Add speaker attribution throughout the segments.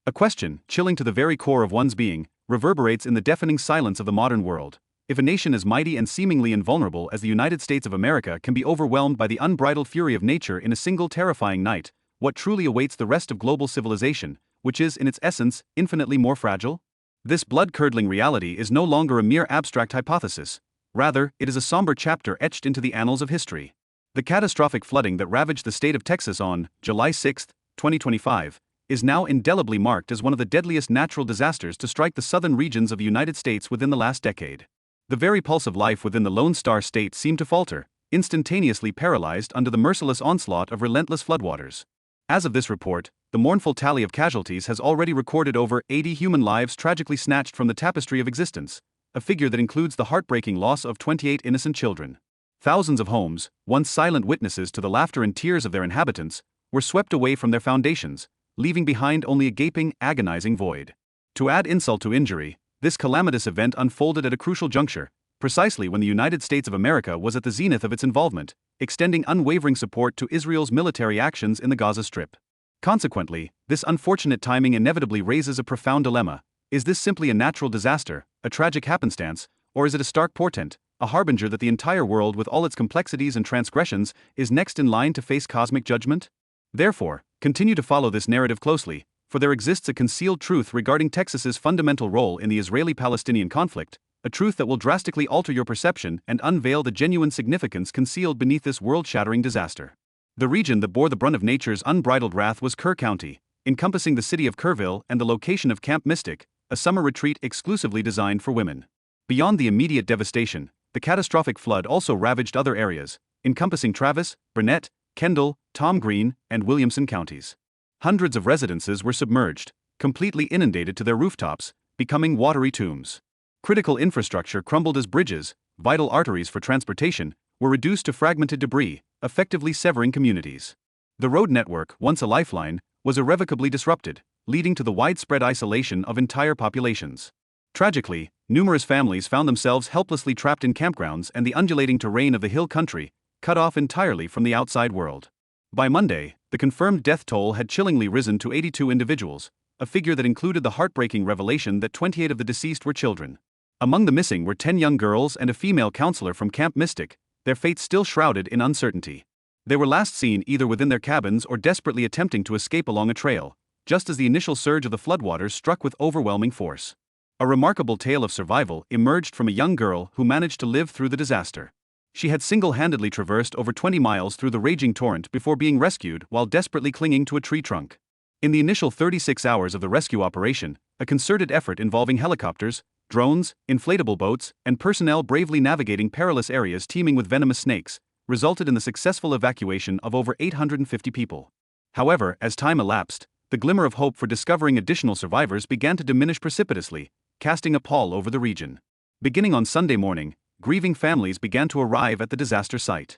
Speaker 1: A question, chilling to the very core of one's being, reverberates in the deafening silence of the modern world. If a nation as mighty and seemingly invulnerable as the United States of America can be overwhelmed by the unbridled fury of nature in a single terrifying night, what truly awaits the rest of global civilization, which is, in its essence, infinitely more fragile? This blood-curdling reality is no longer a mere abstract hypothesis. Rather, it is a somber chapter etched into the annals of history. The catastrophic flooding that ravaged the state of Texas on July 6, 2025, is now indelibly marked as one of the deadliest natural disasters to strike the southern regions of the United States within the last decade. The very pulse of life within the Lone Star State seemed to falter, instantaneously paralyzed under the merciless onslaught of relentless floodwaters. As of this report, the mournful tally of casualties has already recorded over 80 human lives tragically snatched from the tapestry of existence, a figure that includes the heartbreaking loss of 28 innocent children. Thousands of homes, once silent witnesses to the laughter and tears of their inhabitants, were swept away from their foundations, leaving behind only a gaping, agonizing void. To add insult to injury, this calamitous event unfolded at a crucial juncture, precisely when the United States of America was at the zenith of its involvement, extending unwavering support to Israel's military actions in the Gaza Strip. Consequently, this unfortunate timing inevitably raises a profound dilemma. Is this simply a natural disaster, a tragic happenstance, or is it a stark portent, a harbinger that the entire world with all its complexities and transgressions is next in line to face cosmic judgment? Therefore, continue to follow this narrative closely, for there exists a concealed truth regarding Texas's fundamental role in the Israeli-Palestinian conflict, a truth that will drastically alter your perception and unveil the genuine significance concealed beneath this world-shattering disaster. The region that bore the brunt of nature's unbridled wrath was Kerr County, encompassing the city of Kerrville and the location of Camp Mystic, a summer retreat exclusively designed for women. Beyond the immediate devastation, the catastrophic flood also ravaged other areas, encompassing Travis, Burnett, Kendall, Tom Green, and Williamson counties. Hundreds of residences were submerged, completely inundated to their rooftops, becoming watery tombs. Critical infrastructure crumbled as bridges, vital arteries for transportation, were reduced to fragmented debris, effectively severing communities. The road network, once a lifeline, was irrevocably disrupted, leading to the widespread isolation of entire populations. Tragically, numerous families found themselves helplessly trapped in campgrounds and the undulating terrain of the hill country, cut off entirely from the outside world. By Monday, the confirmed death toll had chillingly risen to 82 individuals, a figure that included the heartbreaking revelation that 28 of the deceased were children. Among the missing were 10 young girls and a female counselor from Camp Mystic, their fates still shrouded in uncertainty. They were last seen either within their cabins or desperately attempting to escape along a trail, just as the initial surge of the floodwaters struck with overwhelming force. A remarkable tale of survival emerged from a young girl who managed to live through the disaster. She had single-handedly traversed over 20 miles through the raging torrent before being rescued while desperately clinging to a tree trunk. In the initial 36 hours of the rescue operation, a concerted effort involving helicopters, drones, inflatable boats, and personnel bravely navigating perilous areas teeming with venomous snakes, resulted in the successful evacuation of over 850 people. However, as time elapsed, the glimmer of hope for discovering additional survivors began to diminish precipitously, casting a pall over the region. Beginning on Sunday morning, grieving families began to arrive at the disaster site.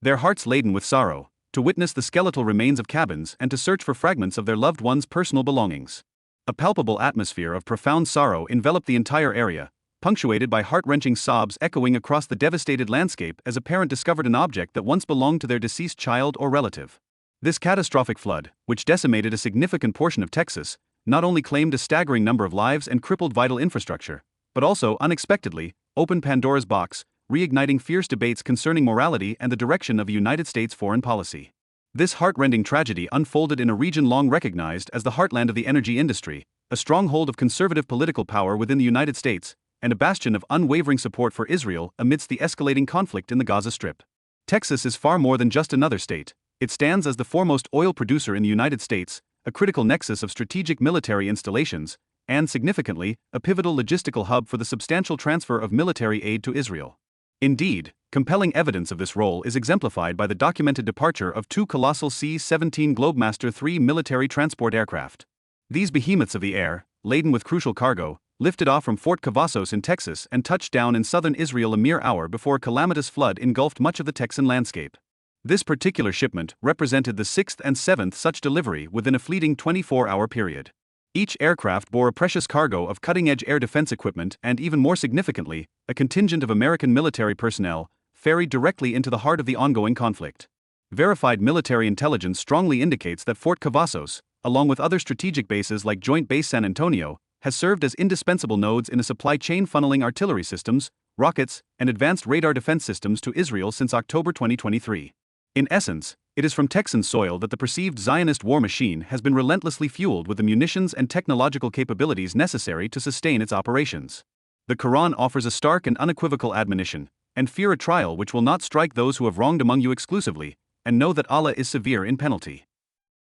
Speaker 1: Their hearts laden with sorrow, to witness the skeletal remains of cabins and to search for fragments of their loved ones' personal belongings. A palpable atmosphere of profound sorrow enveloped the entire area, punctuated by heart-wrenching sobs echoing across the devastated landscape as a parent discovered an object that once belonged to their deceased child or relative. This catastrophic flood, which decimated a significant portion of Texas, not only claimed a staggering number of lives and crippled vital infrastructure, but also, unexpectedly, opened Pandora's box, reigniting fierce debates concerning morality and the direction of the United States foreign policy. This heart-rending tragedy unfolded in a region long recognized as the heartland of the energy industry, a stronghold of conservative political power within the United States, and a bastion of unwavering support for Israel amidst the escalating conflict in the Gaza Strip. Texas is far more than just another state. It stands as the foremost oil producer in the United States, a critical nexus of strategic military installations, and, significantly, a pivotal logistical hub for the substantial transfer of military aid to Israel. Indeed, compelling evidence of this role is exemplified by the documented departure of two colossal C-17 Globemaster III military transport aircraft. These behemoths of the air, laden with crucial cargo, lifted off from Fort Cavazos in Texas and touched down in southern Israel a mere hour before a calamitous flood engulfed much of the Texan landscape. This particular shipment represented the sixth and seventh such delivery within a fleeting 24-hour period. Each aircraft bore a precious cargo of cutting-edge air defense equipment and, even more significantly, a contingent of American military personnel, ferried directly into the heart of the ongoing conflict. Verified military intelligence strongly indicates that Fort Cavazos, along with other strategic bases like Joint Base San Antonio, has served as indispensable nodes in a supply chain funneling artillery systems, rockets, and advanced radar defense systems to Israel since October 2023. In essence, it is from Texan soil that the perceived Zionist war machine has been relentlessly fueled with the munitions and technological capabilities necessary to sustain its operations. The Quran offers a stark and unequivocal admonition, and fear a trial which will not strike those who have wronged among you exclusively, and know that Allah is severe in penalty.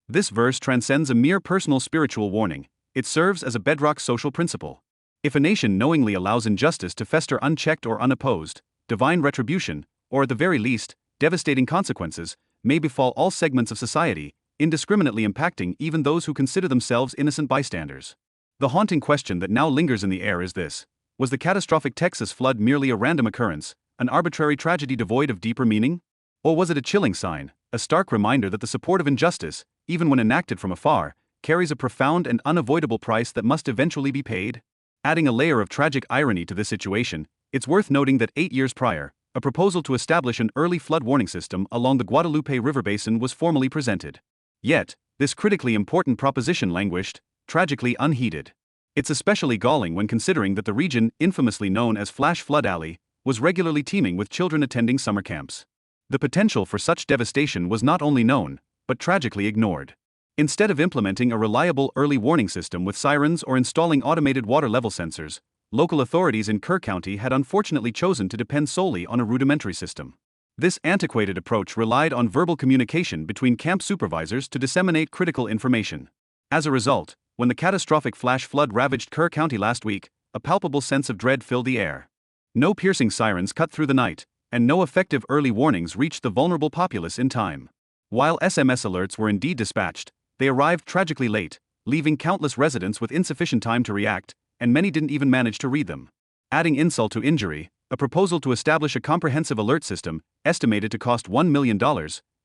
Speaker 1: This verse transcends a mere personal spiritual warning, it serves as a bedrock social principle. If a nation knowingly allows injustice to fester unchecked or unopposed, divine retribution, or at the very least, devastating consequences, may befall all segments of society, indiscriminately impacting even those who consider themselves innocent bystanders. The haunting question that now lingers in the air is this: was the catastrophic Texas flood merely a random occurrence, an arbitrary tragedy devoid of deeper meaning? Or was it a chilling sign, a stark reminder that the support of injustice, even when enacted from afar, carries a profound and unavoidable price that must eventually be paid? Adding a layer of tragic irony to this situation, it's worth noting that 8 years prior, a proposal to establish an early flood warning system along the Guadalupe River basin was formally presented. Yet, this critically important proposition languished, tragically unheeded. It's especially galling when considering that the region, infamously known as Flash Flood Alley, was regularly teeming with children attending summer camps. The potential for such devastation was not only known, but tragically ignored. Instead of implementing a reliable early warning system with sirens or installing automated water level sensors, local authorities in Kerr County had unfortunately chosen to depend solely on a rudimentary system. This antiquated approach relied on verbal communication between camp supervisors to disseminate critical information. As a result, when the catastrophic flash flood ravaged Kerr County last week, a palpable sense of dread filled the air. No piercing sirens cut through the night, and no effective early warnings reached the vulnerable populace in time. While SMS alerts were indeed dispatched, they arrived tragically late, leaving countless residents with insufficient time to react, and many didn't even manage to read them. Adding insult to injury, a proposal to establish a comprehensive alert system, estimated to cost $1 million,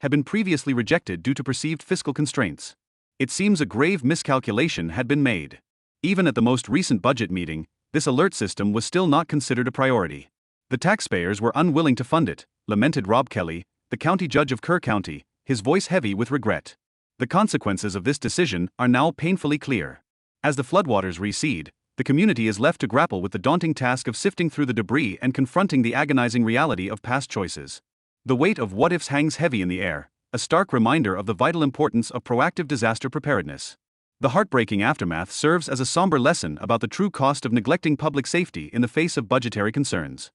Speaker 1: had been previously rejected due to perceived fiscal constraints. It seems a grave miscalculation had been made. Even at the most recent budget meeting, this alert system was still not considered a priority. The taxpayers were unwilling to fund it, lamented Rob Kelly, the county judge of Kerr County, his voice heavy with regret. The consequences of this decision are now painfully clear. As the floodwaters recede, the community is left to grapple with the daunting task of sifting through the debris and confronting the agonizing reality of past choices. The weight of what-ifs hangs heavy in the air, a stark reminder of the vital importance of proactive disaster preparedness. The heartbreaking aftermath serves as a somber lesson about the true cost of neglecting public safety in the face of budgetary concerns.